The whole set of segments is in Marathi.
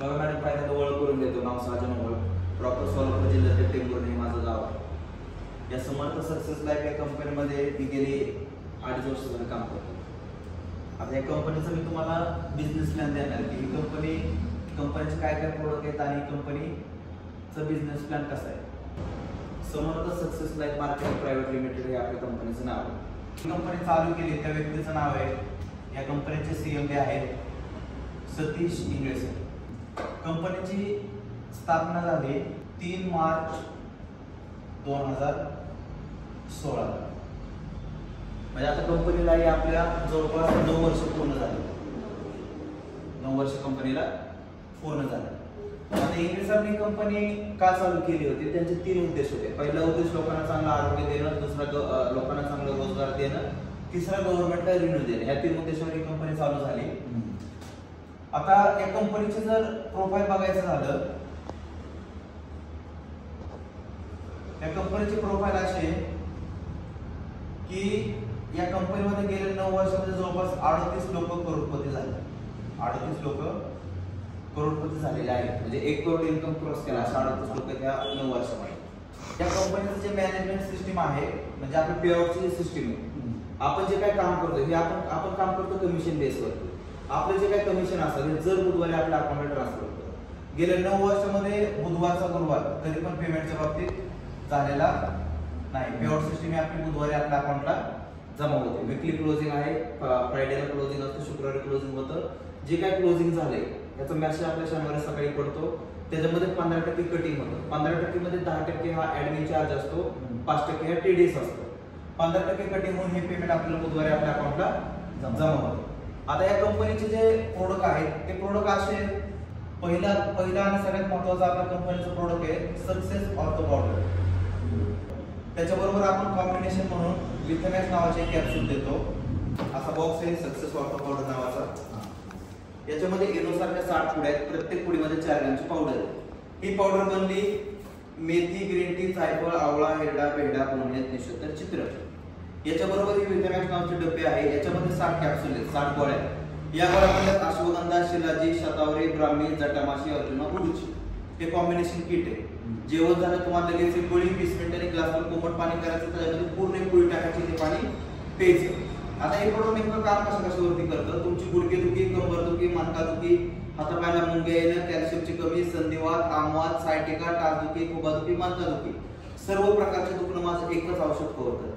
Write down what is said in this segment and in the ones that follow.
बघा मॅडम, पहिल्यांदा ओळख करून देतो. नाव साजन ओळख, प्रॉपर सोलापूर जिल्ह्यातील टेंभुर्णी माझं गाव आहे. या समर्थ सक्सेस लाईफ या कंपनीमध्ये मी गेली 8 वर्ष झालं काम करतो. आता या कंपनीचं मी तुम्हाला बिझनेस प्लॅन देणार की ही कंपनीचे काय काय प्रोडक्ट आहेत आणि कंपनीचं बिझनेस प्लॅन कसा आहे. Samarth success life marketing private limited हे आपल्या कंपनीचं नाव आहे. ही कंपनी चालू केली त्या व्यक्तीचं नाव आहे, या कंपनीचे CMD आहेत सतीश इंगळे सर. कंपनीची स्थापना झाली 3 मार्च 2016. म्हणजे आता कंपनीला आपल्या जवळपास 9 वर्ष पूर्ण झाली. 9 वर्ष कंपनीला पूर्ण झाले. आता इंगळे सरांनी कंपनी का चालू केली होती, त्यांचे 3 उद्देश होते. पहिला उद्देश लोकांना चांगलं आरोग्य देणं, दुसरा लोकांना चांगला रोजगार देणं, तिसरा गव्हर्नमेंटला रिन्यू देणं. या 3 उद्देशावर ही कंपनी चालू झाली. आता या कंपनीचे जर प्रोफाईल बघायचं झालं, या कंपनीची प्रोफाईल अशी की या कंपनीमध्ये गेल्या 9 वर्षामध्ये जवळपास 38 लोक करोडपती झाले. 38 लोक करोडपती झालेले आहेत. म्हणजे 1 करोड इन्कम क्रॉस केला अशा 38 लोक या 9 वर्षामध्ये. या कंपनीचं जे मॅनेजमेंट सिस्टीम आहे, म्हणजे आपली पेआउटची सिस्टीम आहे. आपण जे काय काम करतो हे आपण काम करतो कमिशन बेस करतो. आपलं जे काही कमिशन असेल हे जर बुधवारी आपल्या अकाउंटला ट्रान्सफर होतं. गेल्या 9 वर्षामध्ये बुधवारचा गुरुवार कधी पण पेमेंटच्या बाबतीत झालेला नाही. पेआउट सिस्टीम आपली बुधवारी आपल्या अकाउंटला जमा होते. विकली क्लोजिंग आहे, फ्रायडेला क्लोजिंग असतं, शुक्रवारी क्लोजिंग होतं. जे काय क्लोजिंग झाले याचा मेसेज आपल्या शनिवारी सकाळी पडतो. त्याच्यामध्ये 15% कटिंग होतं. 15% मध्ये 10% हा ऍडमिन चार्ज असतो, 5% हा TDS असतो. 15% कटिंग होऊन हे पेमेंट आपल्याला बुधवारी आपल्या अकाउंटला जमा होतं. आता या कंपनीचे जे प्रोडक्ट आहेत ते प्रोडक्ट असे, पहिला आणि सगळ्यात महत्त्वाचा आपल्या कंपनीचं प्रोडक्ट आहे सक्सेस ऑर्थो पावडर. त्याच्याबरोबर आपण कॉम्बिनेशन म्हणून लिथमॅक्स नावाचे कॅप्सूल देतो. असा बॉक्स आहे सक्सेस ऑर्थो पावडर नावाचा. याच्यामध्ये इनोसारख्या 60 पुड्या आहेत. प्रत्येक पुडीमध्ये 4 ग्रॅमची पावडर आहे. ही पावडर बनली मेथी, ग्रीन टी, जायफळ, आवळा, हिरडा, बेडा, बोनलेस, निशोत्तर, चित्र. याच्याबरोबर ही विटामिन नावाचे डबे आहे. याच्यामध्ये 60 कॅप्सूल आहेत, 60 गोळ्या. या गोळ्यामध्ये अश्वगंधा, शिलाजी, शतावरी, ब्राह्मी, जटामाशी, अर्जुना, उडूची हे कॉम्बिनेशन किट आहे. जेवण झालं तुम्हाला लगेच एक गोळी 20 मिनिटांनी ग्लासवर कोमट पाणी करायचं, त्याच्यामध्ये पूर्ण एक गोळी टाकायची, ते पाणी प्यायचं. आता हे प्रोडक्ट नेमकं काम कशावरती करतं, तुमची गुडघेदुखी, कंबरदुखी, मणकादुखी, हातापायाला मुंग्या येणं, कॅल्शियमची कमी, संधिवात, आमवात, सायटिका, टाचदुखी, खुबादुखी, मणकादुखी, सर्व प्रकारचे दुखणं माझं एकच औषध कव्हर करतं.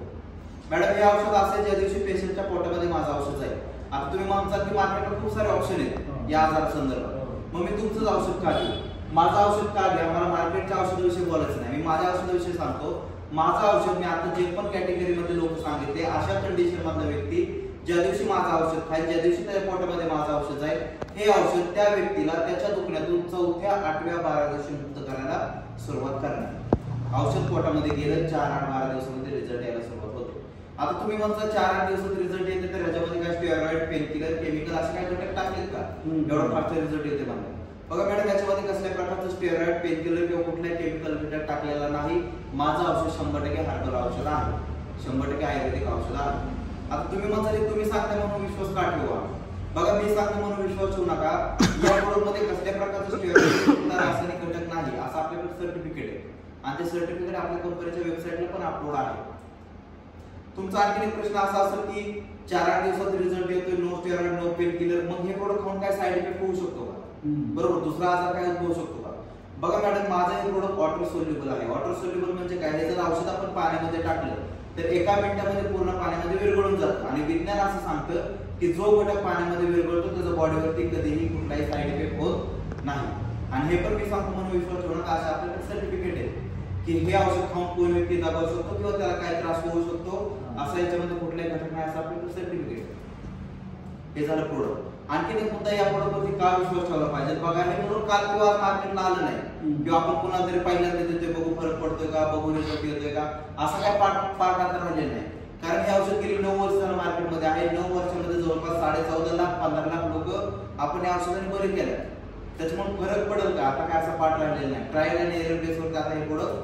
मॅडम हे औषध असे ज्या दिवशी पेशंटच्या पोटामध्ये माझं औषध जाईल. आता तुम्ही म्हणता की मार्केटला खूप सारे ऑप्शन आहेत या आजार संदर्भात, मग मी तुमचंच औषध का घेऊ, माझं औषध का घ्या. मला मार्केटच्या औषधाविषयी बोलायचं नाही, मी माझ्या औषधाविषयी सांगतो. माझं औषध मी आता जे पण कॅटेगरीमध्ये लोक सांगितले अशा कंडिशन मधला व्यक्ती ज्या दिवशी माझं औषध खाईल, ज्या दिवशी त्याच्या पोटामध्ये माझं औषध जाईल, हे औषध त्या व्यक्तीला त्याच्या दुखण्यातून 4थ्या, 8व्या, 12व्या दिवशी मुक्त करायला सुरुवात करणार. औषध पोटामध्ये गेलं 4, 8, 12 दिवसामध्ये रिझल्ट यायला सुरुवात होते. आता तुम्ही म्हणता 4, 8 दिवसात रिझल्ट येते, तर ह्याच्यामध्ये काय स्टेरॉइड, पेनकिलर, केमिकल असे काय घटक टाकलेत का एवढा फास्ट रिझल्ट येते म्हणतात. बघा मॅडम, याच्यामध्ये कसल्या प्रकारचं स्टेरॉइड, पेनकिलर किंवा कुठल्याही केमिकल घटक टाकलेला नाही. माझं औषध 100% हर्बल औषध आहे, 100% आयुर्वेदिक औषध आहे. आता तुम्ही म्हणता तुम्ही सांगता म्हणून विश्वास का ठेवा. बघा, मी सांगतो म्हणून विश्वास ठेवू नका. या प्रोडक्टमध्ये कसल्या प्रकारचं स्टेरॉइड, रासायनिक घटक नाही असं आपल्याकडे सर्टिफिकेट आहे, आणि ते सर्टिफिकेट आपल्या कंपनीच्या वेबसाईटला पण अपलोड आहे. तुमचा आणखी एक प्रश्न असा असेल की 4-8 दिवसात रिझल्ट येतोय, no steroid, no painkiller, मग हे प्रोडक्ट खाऊन काय साईड इफेक्ट होऊ शकतो का, बरोबर, दुसरा आजार काय होऊ शकतो का. बघा मॅडम, माझं हे प्रोडक्ट वॉटर सोल्युबल आहे. वॉटर सोल्युबल म्हणजे काय, हे जर औषध आपण पाण्यामध्ये टाकलं तर 1 मिनिटामध्ये पूर्ण पाण्यामध्ये विरघळून जातं. आणि विज्ञान असं सांगतं की जो घटक पाण्यामध्ये विरघळतो त्याच्या बॉडीवरती कधीही कुठलाही साईड इफेक्ट होत नाही. आणि हे पण मी सांगतो म्हणून विश्वास ठेवू नका. अशा आपल्याकडे सर्टिफिकेट आहे की हे औषध खाऊन कोणी व्यक्ती दगावू शकतो किंवा त्याला काय त्रास होऊ शकतो, असं याच्यामध्ये कुठलाही घटक नाही असं आपल्याकडे सर्टिफिकेट. हे झालं प्रोडक्ट. आणखी एक मुद्दा, या प्रोडक्टवरती का विश्वास ठेवला पाहिजे. बघा, हे म्हणून काल किंवा मार्केटला आलं नाही किंवा आपण पुन्हा तरी पहिल्यांदा देतोय, बघू फरक पडतोय का, बघू रिझल्ट येतोय का, असं काय पाठ आता राहिलेलं नाही. कारण हे औषध गेली 9 वर्ष मार्केटमध्ये आहे. 9 वर्षामध्ये जवळपास 14.5 लाख 15 लाख लोक आपण या औषधाने बरे केले. त्याच्यामुळे फरक पडेल का, आता काय असा पाठ राहिलेला नाही. ट्रायल आणि एरर बेसवरती आता हे प्रोडक्ट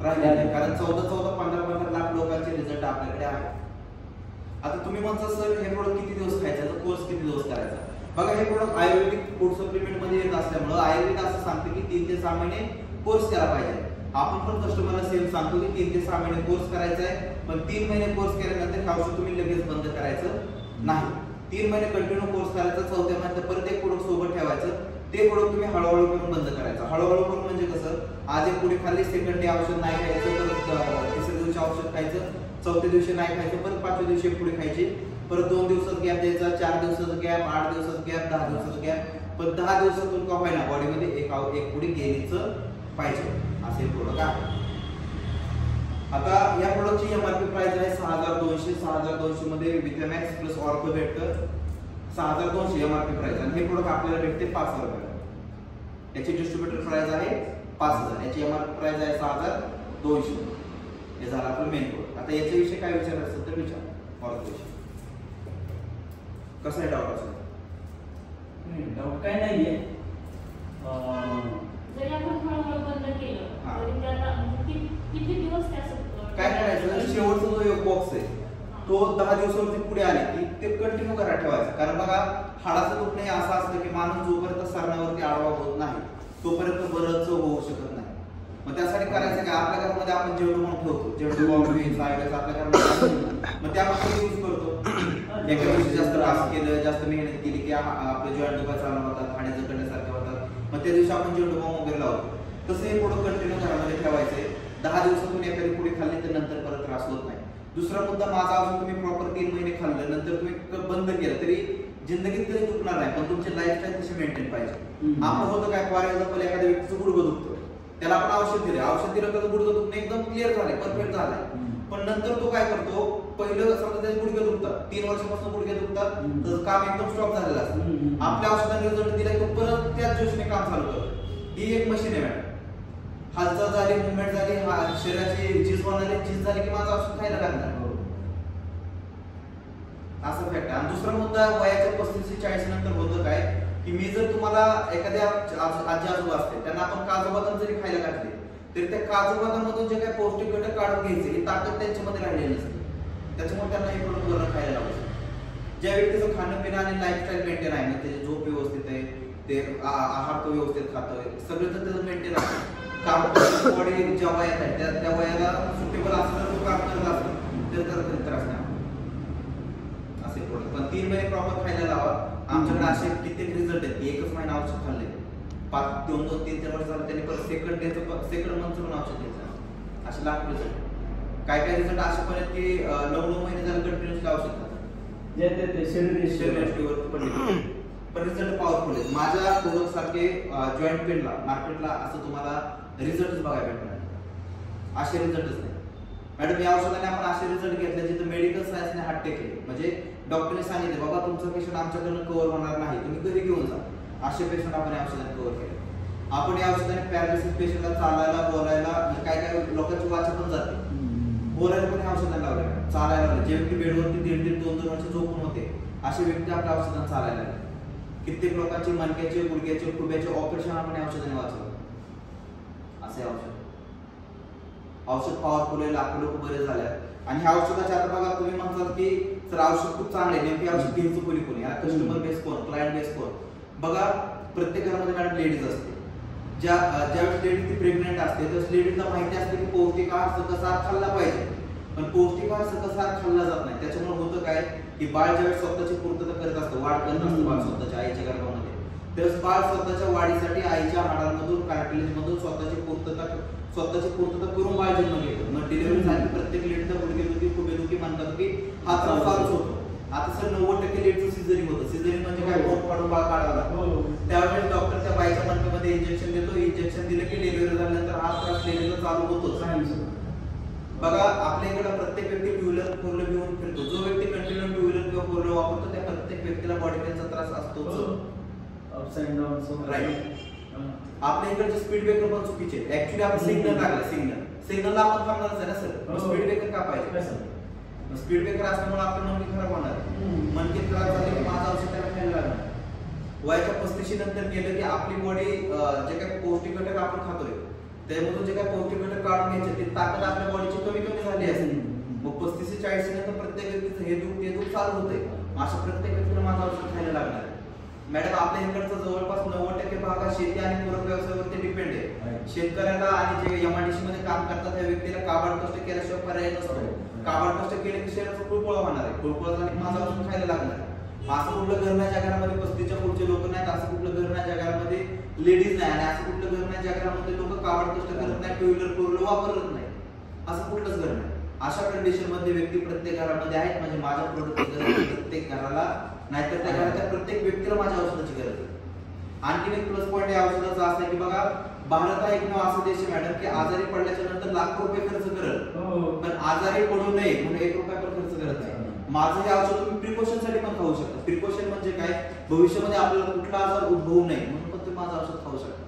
राहिलेलं आहे. कारण 14 15 लाख लोकांचे रिझल्ट आपल्याकडे आहे. आता तुम्ही म्हणता सर हे प्रोडक्ट किती दिवस खायचा, कोर्स किती दिवस करायचा. बघा हे प्रोडक्ट आयुर्वेदिक फूड सप्लिमेंट मध्ये येत असल्यामुळे आयुर्वेद असं सांगते की 3 ते 6 महिने कोर्स केला पाहिजे. आपण पण कस्टमरला सेम सांगतो की 3 ते 6 महिने कोर्स करायचा आहे, पण 3 महिने कोर्स केल्यानंतर हे औषध तुम्ही लगेच बंद करायचं नाही. 3 महिने कंटिन्यू कोर्स करायचा, 4थ्या महिन्यात परत एक प्रोडक्ट सोबत ठेवायचं. ते प्रोडक्ट तुम्ही हळूहळू करून बंद करायचं. हळूहळू करून म्हणजे कसं, आज एक पुढे खाल्ली, सेकंड डे औषध नाही खायचं, परत तिसऱ्या दिवशी औषध खायचं, 4थ्या दिवशी नाही खायचं, परत 5व्या दिवशी पुढे खायची, परत 2 दिवसात गॅप द्यायचा, 4 दिवसाचा गॅप, 8 दिवसाचा गॅप, 10 दिवसाचा गॅप. पण 10 दिवसातून का होईना बॉडीमध्ये एक पुढे गेलीच पाहिजे असे प्रोडक्ट आहे. आता या प्रोडक्टची एमआरपी प्राइस आहे 6200. 6200 मध्ये विथॅमॅक्स प्लस ऑर्थो भेटतं 6200 एमआरपी प्राइस, आणि हे प्रोडक्ट आपल्याला भेटते 5000 रुपयाला. याची डिस्ट्रीब्युटर प्राइस आहे 5000, याची एमआरपी प्राइस आहे 6200. हे झालं आपलं मेन प्रोडक्ट. आता याच्याविषयी काय विचार असेल तर विचार. ऑर्थो विषयी कसं आहे डाऊट असेल? डाऊट काय नाहीये. जरी आपण हळूहळू बंद केलं तरी त्याला किती दिवस काय करायचं, शेवटचा जो एक बॉक्स आहे तो 10 दिवसावरती पुढे आले की ते कंटिन्यू घरात ठेवायचं. कारण बघा हाडाचं दुखणं हे असं असतं की माणूस जोपर्यंत सरण्यावरती आडवा होत नाही तोपर्यंत बरंच होऊ शकत नाही. मग त्यासाठी करायचं काय, आपल्या घरामध्ये आपण जेवढं म्हणून ठेवतो, जेवढं बॉम्बे सायडस आपल्या घरामध्ये, मग त्या आपण यूज करतो. एका दिवशी जास्त तास केलं, जास्त मेहनत केली की आपले जॉईंट दुखा चालू होतात, हाडे जखडण्यासारखे होतात, मग त्या दिवशी आपण जेवढं बॉम्ब वगैरे लावतो. तसं हे प्रोडक्ट कंटिन्यू घरामध्ये ठेवायचंय. 10 दिवसातून एखादी पुढे खाल्ली तर नंतर परत त्रास होत नाही. दुसरा मुद्दा, माझा औषध तुम्ही प्रॉपर 3 महिने खाल्लं, नंतर तुम्ही बंद केलं तरी जिंदगीत तरी दुखणार नाही, पण तुमची लाईफस्टाईल तशी मेंटेन पाहिजे. आपण होतं काय, फॉर एक्झाम्पल एखाद्या व्यक्तीचं गुडघं दुखतं, त्याला आपण औषध दिलं तर गुडघं दुखणं एकदम क्लिअर झालंय, परफेक्ट झालंय. पण नंतर तो काय करतो, पहिलं समजा त्याचे गुडघे दुखतात, 3 वर्षापासून गुडघे दुखतात, तर काम एकदम स्टॉप झालेलं असतं. आपल्या औषधाने रिझल्ट दिला की परत त्याच जोशीने काम चालू करतो. ही एक मशीन आहे मॅडम. हालचाल झाली, मुवमेंट झाली, शरीराची झीज होणारी, झीज झाली की माझं औषध खायला लागणार असं फॅक्ट आहे. आणि दुसरा मुद्दा, वयाच्या 35-40 नंतर होतं काय की मी जर तुम्हाला एखाद्या आजी आजोबा असते त्यांना आपण काजू बदाम जरी खायला घातले तरी त्या काजू बदाममधून जे काही पौष्टिक घटक काढून घ्यायचे ही ताकद त्यांच्यामध्ये राहिलेली नसते. त्याच्यामुळे त्यांना हे प्रोडक्ट वगैरे खायला लावायचं. ज्या व्यक्तीचं खाणं पिणं आणि लाईफस्टाईल मेंटेन आहे, त्याची झोप व्यवस्थित आहे, ते आहार तो व्यवस्थित खातोय, सगळं तर त्याचं मेंटेन आहे, काम बॉडी ज्या वयात आहे त्या वयाला सुटेबल असलं तो काम करत असेल तर त्याला त्रास नाही असे प्रोडक्ट. पण 3 महिने प्रॉपर खायला लावा. आमच्याकडे असे कित्येक रिझल्ट आहेत की 1च महिना औषध खाल्ले, 2-3 वर्ष झालं त्यांनी परत सेकंड मंथचं पण औषध द्यायचं, असे लाख रिझल्ट. काय रिझल्ट असे पण आहेत की 9 महिने झाले कंटिन्युअसली औषध खातात, शरीर पण रिझल्ट पॉवरफुल आहेत. माझ्या प्रोडक्ट सारखे जॉईंट पेनला मार्केटला असं तुम्हाला रिझल्टच बघायला भेटणार, असे रिझल्टच नाही मॅडम. या औषधाने आपण असे रिझल्ट घेतले जिथे मेडिकल सायन्सने हात टेकले, म्हणजे डॉक्टरने सांगितले बाबा तुमचा पेशंट आमच्याकडून कव्हर होणार नाही, तुम्ही घरी घेऊन जा, असे पेशंट आपण या औषधाने कव्हर केले. आपण या औषधाने पॅरालिसिस पेशंटला चालायला, बोलायला, काय लोकांची वाचा पण जाते, बोलायला पण औषधाने लावले, चालायला लावले. जे व्यक्ती बेडवरती 1.5-2 वर्ष झोपून होते असे व्यक्ती आपल्या औषधाने चालायला लागले. कित्येक लोकांचे मणक्याचे, गुडघ्याचे, खुब्याचे ऑपरेशन आपण या औषधाने वाचवलं. असे औषध पॉवरफुल आहे, लाखो लोक बरे झाले. आणि ह्या औषधाच्या आता बघा तुम्ही म्हणतात की सर औषध खूप चांगले, नेमके औषध घ्यायचं कोणी याला कस्टमर बेस कोण, क्लायंट बेस कोण. बघा प्रत्येक घरामध्ये मॅडम लेडीज असते, ज्यावेळेस लेडीज ती प्रेग्नेंट असते त्यावेळेस लेडीजला माहिती असते की पौष्टिक आहार सकस आहार खाल्ला पाहिजे, पण पौष्टिक आहार सकस आहार खाल्ला जात नाही. त्याच्यामुळे होतं काय की बाळ ज्यावेळेस स्वतःची पूर्तता करत असतं, वाढ करत असतं बाळ स्वतःच्या आईच्या गर्भामध्ये, त्यावेळेस बाळ स्वतःच्या वाढीसाठी आईच्या हाडांमधून, कार्टिलेज मधून स्वतःची पूर्तता करून बाळ जन्म घेतो. मग डिलिव्हरी झाली प्रत्येक लेडीचा गुडघेदुखी, खुबेदुखी, मनकादुखी हा त्रास चालूच होतो. आता सर 90% लेडीचं सिझरिंग होतं. सिझरिंग म्हणजे काय, पोट काढून बाळ काढावा लागतो. त्यावेळेस डॉक्टर त्या बाईच्या मनकामध्ये इंजेक्शन देतो, इंजेक्शन दिलं की डिलिव्हरी झाल्यानंतर हा त्रास लेडीला चालू होतोच. बघा आपल्या इकडे प्रत्येक व्यक्ती 2 व्हीलर 4 व्हीलर घेऊन फिरतो. जो व्यक्ती कंटिन्यू 2 व्हीलर किंवा 4 व्हीलर वापरतो त्या प्रत्येक व्यक्तीला बॉडी पेनचा त्रास असतोच. Ups and down right. आपल्या इकडचे स्पीड ब्रेकर पण चुकीचे. ऍक्च्युली आपण सिग्नल लागला, सिग्नलला आपण थांबणारच आहे ना सर. स्पीड ब्रेकर का पाहिजे? स्पीड ब्रेकर असल्यामुळे आपलं मनके खराब होणार. मनके खराब झाले की माझं औषध त्याला खायला लागणार. वयाच्या 35 नंतर गेलं की आपली बॉडी जे काही पौष्टिक घटक आपण खातोय त्यामधून जे काही पौष्टिक घटक काढून घ्यायचे ती ताकद आपल्या बॉडीची कमी झाली असेल. मग 35-40 नंतर प्रत्येक व्यक्तीचं हे दुःख ते दुःख चालू होतंय. अशा प्रत्येक व्यक्तीला माझं औषध खायला लागणार. मॅडम आपल्या इकडचा जवळपास 90% भाग हा शेती आणि पूरक व्यवसायावरती डिपेंड आहे. शेतकऱ्याला आणि जे एमआयडीसी मध्ये काम करतात त्या व्यक्तीला काबाड कष्ट केल्याशिवाय पर्याय नसतो. काबाड कष्ट केले की शरीराचा कुळकुळा होणार आहे. कुळकुळा झाला की माझा औषध खायला लागणार आहे. असं कुठलं घर नाही जगामध्ये 35च्या पुढचे लोक नाहीत, असं कुठलं घर नाही जगामध्ये लेडीज नाही, आणि असं कुठलं घर नाही जगामध्ये लोक काबाड कष्ट करत नाही, टू व्हीलर फोर व्हीलर वापरत नाही, असं कुठलंच घर नाही. अशा कंडिशन मध्ये व्यक्ती प्रत्येक घरामध्ये आहेत. म्हणजे माझ्या प्रोडक्टची प्रत्येक घराला, नाहीतर त्या घराच्या प्रत्येक व्यक्तीला माझ्या औषधाची गरज आहे. आणखीन एक प्लस पॉईंट या औषधाचा असा आहे की बघा, भारत हा एकमेव असा देश आहे मॅडम की आजारी पडल्याच्या नंतर लाखो रुपये खर्च करत, पण आजारी पडू नये म्हणून 1 रुपया पण खर्च करत नाही. माझं हे औषध तुम्ही प्रिकॉशन साठी पण खाऊ शकता. प्रिकॉशन म्हणजे काय, भविष्यामध्ये आपल्याला कुठला आजार उद्भवू नये म्हणून पण तुम्ही माझं औषध खाऊ शकता.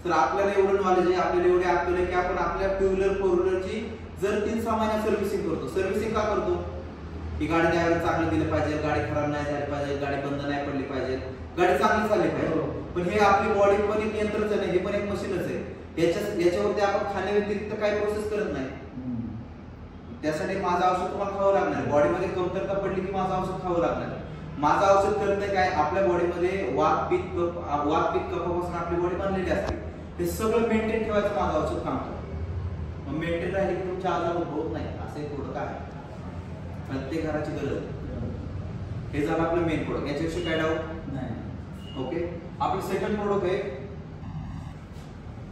तर आपल्याला एवढं नॉलेज आहे, आपल्याला एवढे अक्कल आहे की आपण आपल्या टू व्हीलर फोर व्हीलरची जर 3-6 महिन्यात सर्व्हिसिंग करतो. सर्व्हिसिंग का करतो की गाडी ड्रायव्हर चांगलं दिलं पाहिजे, गाडी खराब नाही झाली पाहिजे, गाडी बंद नाही पडली पाहिजे, गाडी चांगली चालली पाहिजे. पण हे आपली बॉडी पण एक यंत्रच नाही, हे पण एक मशीनच आहे. याच्यावरती आपण खाण्या व्यतिरिक्त काही प्रोसेस करत नाही. त्यासाठी माझं औषध तुम्हाला खावं लागणार. बॉडीमध्ये कमतरता पडली की माझं औषध खावं लागणार. माझं औषध करत काय, आपल्या बॉडीमध्ये वात पित्त कफापासून आपली बॉडी बनलेली असते. हे सगळं मेंटेन ठेवायचं माझं औषध काम करतं. मग मेंटेन राहिले की तुमचे आजार उद्भवत नाही. असे प्रोडक्ट आहे, प्रत्येक घराची गरज आहे. हे झालं आपलं मेन प्रोडक्ट. याच्याविषयी काय डाऊट नाही? ओके. आपलं सेकंड प्रोडक्ट आहे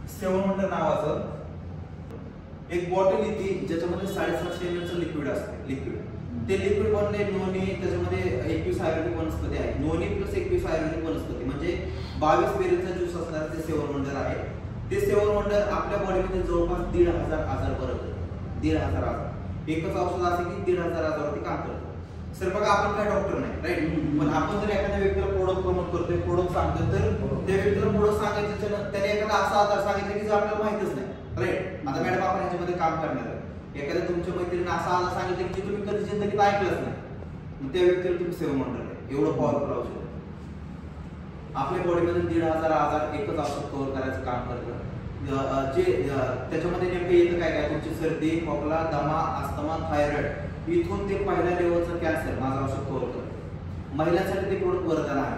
7 वंडर नावाचं एक बॉटल येते ज्याच्यामध्ये 750 ml चं लिक्विड असते. ते लिक्विड बनले नोनी, त्याच्यामध्ये 21 आयुर्वेदिक वनस्पती आहे. नोनी प्लस 21 आयुर्वेदिक वनस्पती म्हणजे 22 बेरीचा ज्यूस असणार ते 7 वंडर आहे. ते 7 वंडर आपल्या बॉडीमध्ये जवळपास 1,500 आजार बरं 1,500 आजार. एकच औषध असे की 1,500 आजारावरती काम करतं. सर बघा, आपण काय डॉक्टर नाही, राईट? पण आपण जर एखाद्या व्यक्तीला प्रोडक्ट प्रमोट करतोय, प्रोडक्ट सांगतोय, तर त्या व्यक्तीला प्रोडक्ट सांगायचं त्याने एखादा असा आजार सांगितलं की जे आपल्याला माहितच नाही, राईट? आता मॅडम आपण ह्याच्यामध्ये काम करणार आहे. एखाद्या तुमच्या मैत्रिणीने असा आजार सांगितलं की तुम्ही कधी जिंदगीत ऐकलंच नाही, मग त्या व्यक्तीला तुम्ही 7 वंडर आहे. एवढं पॉवरफुल औषध आहे. आपल्या बॉडीमध्ये 1,500 आजार एकच औषध कव्हर करायचं काम करतं. जे त्याच्यामध्ये नेमकं येतं काय काय, तुमची सर्दी, खोकला, दमा, अस्थमा, थायरॉइड, इथून ते पहिल्या लेवलचं कॅन्सर माझं औषध कव्हर करतं. महिलांसाठी ते प्रोडक्ट वरदान आहे.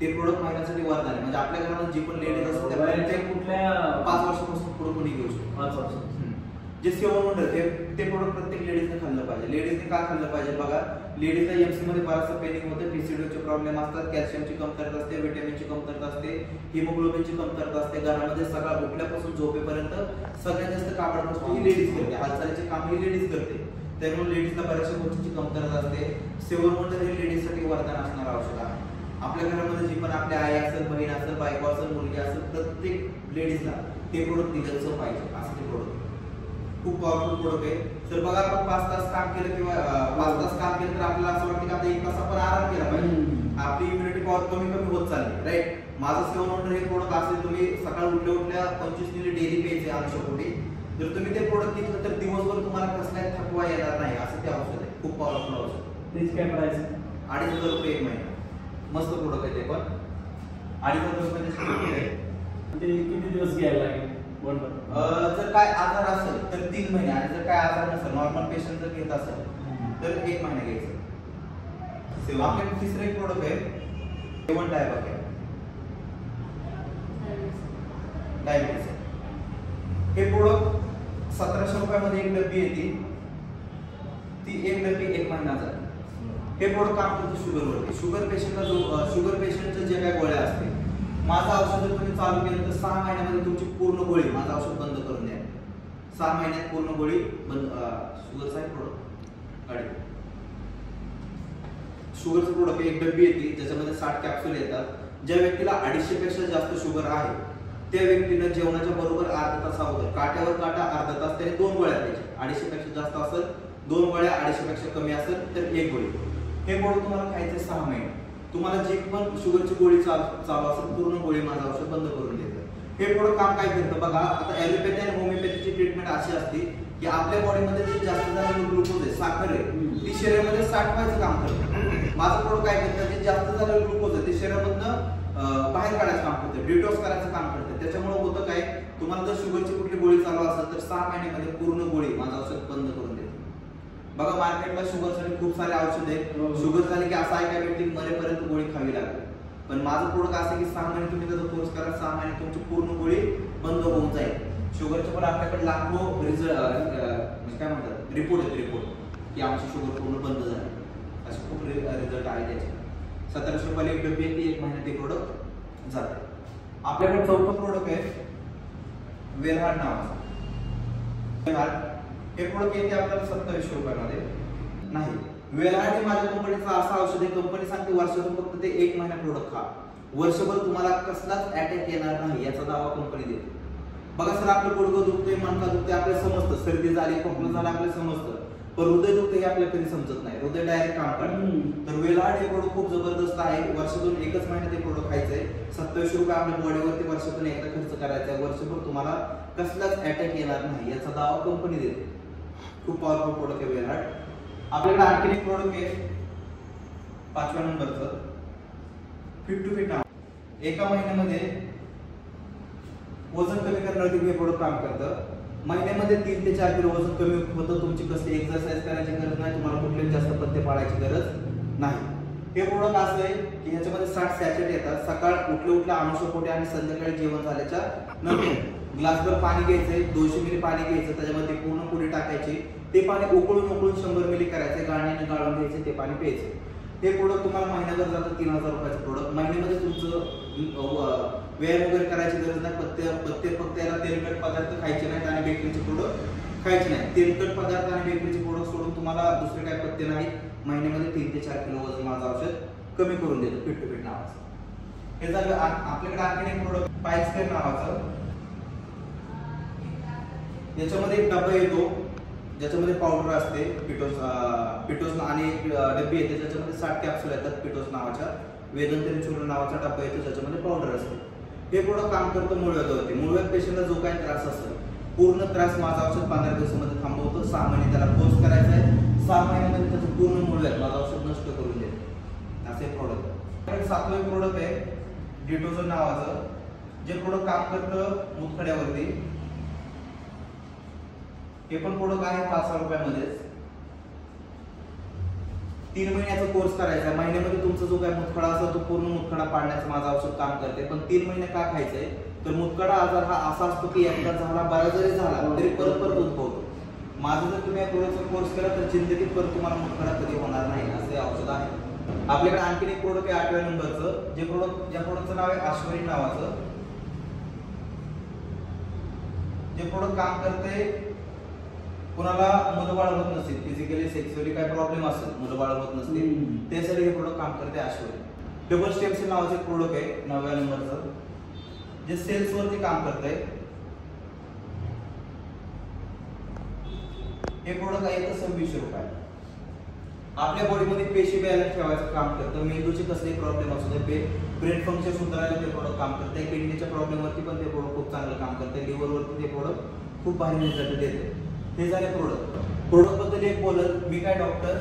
ते प्रोडक्ट महिलांसाठी वरदान आहे. म्हणजे आपल्या घरामध्ये जी पण लेडीज असतात त्या कुठल्या 5 वर्षापासून पुढे कोणी घेऊ शकतो. 5 वर्ष जे 7 वंडर ते प्रोडक्ट प्रत्येक लेडीजने खाल्लं पाहिजे. लेडीजने का खाल्लं पाहिजे बघा, लेडीजला एमसी मध्ये बराचसा पेनिंग होतं, पीसीओडीचे प्रॉब्लेम असतात, कॅल्शियमची कमतरता असते, व्हिटॅमिनची कमतरता असते, हिमोग्लोबिनची कमतरता असते. घरामध्ये सकाळ उठल्यापासून झोपेपर्यंत सगळ्यात जास्त काबाड कष्ट ही लेडीज करते. हालचालीचे काम ही लेडीज करते. त्यामुळे लेडीजला बऱ्याचशा गोष्टींची कमतरता असते. 7 वंडर हे लेडीजसाठी वरदान असणारं औषध आहे. आपल्या घरामध्ये जी पण आपली आई असेल, बहीण असेल, बायको असेल, मुलगी असेल, प्रत्येक लेडीजला ते प्रोडक्ट दिलं पाहिजे. असं ते प्रोडक्ट खूप पॉवरफुल प्रोडक्ट आहे. तर बघा, आपण 5 तास काम केलं किंवा 5 तास काम केलं तर आपल्याला असं वाटतं की आता 1 तास आपण आराम केला पाहिजे. आपली इम्युनिटी पॉवर कमी होत चालली, राईट? माझं 7 वंडर हे प्रोडक्ट असेल, तुम्ही सकाळ उठल्या 25 मिली डेली प्यायचे अनुषपोटी. जर तुम्ही ते प्रोडक्ट घेतलं तर दिवसभर तुम्हाला कसलाही थकवा येणार नाही. असं ते औषध आहे. खूप पॉवरफुल औषध. त्याची काय प्राइस? 2,500 रुपये 1 महिना. मस्त प्रोडक्ट आहे ते पण. 2,500 रुपये. ते किती दिवस घ्यायला लागेल? जर काय आजार असेल तर 3 महिने, आणि जर काय आजार नसेल, नॉर्मल पेशंट जर घेत असेल तर 1 महिना घ्यायचं. आपल्याकडे तिसरं एक प्रोडक्ट आहे A1 डायबिटीस. हे प्रोडक्ट 1700 रुपयामध्ये एक डब्बी येते. ती एक डब्बी 1 महिन्याचा. हे प्रोडक्ट काम करतं शुगरवरती. शुगर पेशंटचं जे काय गोळ्या असते, माझं औषध जर तुम्ही चालू केलं तर 6 महिन्यामध्ये तुमची पूर्ण गोळी माझं औषध बंद करून द्या. 6 महिन्यात पूर्ण गोळी बंद. शुगरचा आहे प्रोडक्ट गाडी. शुगरचं प्रोडक्ट एक डब्बी येते ज्याच्यामध्ये 60 कॅप्सूल येतात. ज्या व्यक्तीला 250 पेक्षा जास्त शुगर आहे त्या व्यक्तीनं जेवणाच्या बरोबर अर्धा तास अगोदर काट्यावर काटा अर्धा तास त्याने 2 गोळ्या घ्यायच्या. 250 पेक्षा जास्त असेल 2 गोळ्या, 250 पेक्षा कमी असेल तर 1 गोळी. हे प्रोडक्ट तुम्हाला खायचं 6 महिने. तुम्हाला जी पण शुगरची गोळी चालू असेल पूर्ण गोळी माझं औषध बंद करून देतं. हे प्रोडक्ट काम काय करतं बघा. आता ॲलोपॅथी आणि होमिओपॅथीची ट्रीटमेंट अशी असते की आपल्या बॉडीमध्ये जे जास्त झालेलं ग्लुकोज आहे, साखर आहे, ती शरीरामध्ये साठवायचं काम करतं. माझं प्रोडक्ट काय करतं, जे जास्त झालेलं ग्लुकोज आहे ते शरीरामधनं बाहेर काढायचं काम करतं, डिटॉक्स करायचं काम करतं. त्याच्यामुळे होतं काय, तुम्हाला जर शुगरची कुठली गोळी चालू असेल तर 6 महिन्यामध्ये पूर्ण गोळी माझं औषध बंद करून देतं. बघा, मार्केटला शुगरसाठी खूप सारे औषध आहेत. शुगर झाली की असं आहे का व्यक्ती मरेपर्यंत गोळी खावी लागते. पण माझं प्रोडक्ट असं की 6 महिने तुम्ही त्याचा कोर्स करा, 6 महिने तुमची पूर्ण गोळी बंद होऊन जाईल. शुगरचे पण आपल्याकडे लाखो म्हणजे काय म्हणतात रिपोर्ट की आमची शुगर पूर्ण बंद झाली, असे खूप रिझल्ट आहे त्याचे. 1700 रुपयाला एक डबी येते, 1 महिन्यात ते प्रोडक्ट जाते. आपल्याकडे चौथं प्रोडक्ट आहे वेलहार्ड नावाचं. हे प्रोडक्ट येते आपल्याला 2700 रुपयामध्ये. नाही, वेलहार्ड हे माझ्या कंपनीचं असं औषध आहे, कंपनी सांगते वर्षातून फक्त ते 1 महिना प्रोडक्ट खा, वर्षभर तुम्हाला कसलाच अटॅक येणार नाही याचा दावा कंपनी देते. बघा सर, आपलं गुडघं दुखते, मणका दुखते आपल्याला समजतं, सर्दी झाली, खोकला झाला आपल्याला समजतं, पण हृदय दुखते हे आपल्याला कधी समजत नाही. हृदय डायरेक्ट काम करतं. तर वेलहार्ड हे प्रोडक्ट खूप जबरदस्त आहे. वर्षातून एकच महिना ते प्रोडक्ट खायचंय. 2700 रुपये आपल्या बॉडीवरती वर्षातून एकदा खर्च करायचा आहे. वर्षभर तुम्हाला कसलाच अटॅक येणार नाही याचा दावा कंपनी देते. खूप पॉवरफुल प्रोडक्ट आहे वेलहार्ड. आपल्याकडे आणखी एक प्रोडक्ट आहे 5व्या नंबरचं फिट टू फिट. एका महिन्यामध्ये वजन कमी करण्यासाठी हे प्रोडक्ट काम करतं. महिन्यामध्ये 3 ते 4 किलो वजन कमी होतं. तुमची कसली एक्सरसाइज करायची गरज नाही, तुम्हाला कुठलेही जास्त पथ्य पाळायची गरज नाही. हे प्रोडक्ट असं आहे की ह्याच्यामध्ये 60 सॅचेट येतात. सकाळ उठल्या अनुषपोटी आणि संध्याकाळी जेवण झाल्याच्या नंतर ग्लासभर पाणी घ्यायचंय, 200 मिली पाणी घ्यायचं, त्याच्यामध्ये पूर्ण पुडी टाकायची, ते पाणी उकळून 100 मिली करायचे, गाळणीने गाळून घ्यायचे, ते पाणी प्यायचं. हे प्रोडक्ट तुम्हाला महिन्याभर जातं 3000 रुपयाचं प्रोडक्ट. महिन्यामध्ये तुमचं व्यायाम वगैरे करायची गरज नाही. फक्त याला तेलकट पदार्थ खायचे नाहीत आणि बेकरीचे प्रोडक्ट खायचे नाहीत. तेलकट पदार्थ आणि बेकरीचे प्रोडक्ट सोडून तुम्हाला दुसरे काय पथ्य नाही. महिन्यामध्ये 3 ते 4 किलो वजन माझं औषध कमी करून देतं फिट टू फिट नावाचं. हे झालं. आपल्याकडे आणखी एक प्रोडक्ट पायस्केअर नावाचं. याच्यामध्ये एक डबा येतो ज्याच्यामध्ये पावडर असते पिटोस आणि एक डब्बी येते ज्याच्यामध्ये 60 कॅप्सूल येतात पिटोस नावाच्या. वेदनतरी चूर्ण नावाचा डब्बा येतो ज्याच्यामध्ये पावडर असते. हे प्रोडक्ट काम करतं मुळव्याधावरती. मुळव्याध पेशंटला जो काही त्रास असेल पूर्ण त्रास माझं औषध 15 दिवसामध्ये थांबवतो. 6 महिने त्याला कोर्स करायचा आहे. 6 महिन्यामध्ये त्याचं पूर्ण मुळव्याध माझं औषध नष्ट करून देते. असे प्रोडक्ट. 7वं प्रोडक्ट आहे डिटोझन नावाचं, जे प्रोडक्ट काम करतं मुतखड्यावरती. हे पण प्रोडक्ट आहे 5,000 रुपयामध्येच. 3 महिन्याचा कोर्स करायचा. महिन्यामध्ये तुमचा जो काही मुतखडा असेल तो पूर्ण मुतखडा पाडण्याचं माझं औषध काम करते. पण 3 महिने का खायचंय तर मुतखडा आजार हा असा असतो की एकदा झाला, बरा जरी झाला तरी परत उद्भवतो. माझं जर तुम्ही या प्रोडक्टचा कोर्स केला तर जिंदगीत परत तुम्हाला मुतखडा कधी होणार नाही असे औषध आहे. आपल्याकडे आणखी एक प्रोडक्ट आहे 8व्या नंबरचं, ज्या प्रोडक्टचं नाव आहे अश्वरी नावाचं. जे प्रोडक्ट काम करते कुणाला मुलबाळ होत नसतील, फिजिकली सेक्सुअली काय प्रॉब्लेम असेल, मुलबाळ होत नसतील, त्यासाठी हे प्रोडक्ट काम करते अश्वरी. डबल स्टेम सेल नावाचं एक प्रोडक्ट आहे 9व्या नंबरचं, जे सेल्स वरती काम करतंय. हे प्रोडक्ट आहे 2600 रुपये. आपल्या बॉडीमध्ये पेशी बॅलन्स ठेवायचं काम करतं. मेंदूचे कसलेही प्रॉब्लेम असू दे, ब्रेन फंक्शन सुधारायला ते प्रोडक्ट काम करते. किडनीच्या प्रॉब्लेम वरती पण ते प्रोडक्ट खूप चांगलं काम करते. लिव्हर वरती ते प्रोडक्ट खूप भारी रिझल्ट देते. हे झाले प्रोडक्ट बद्दल एक बोलत मी काय डॉक्टर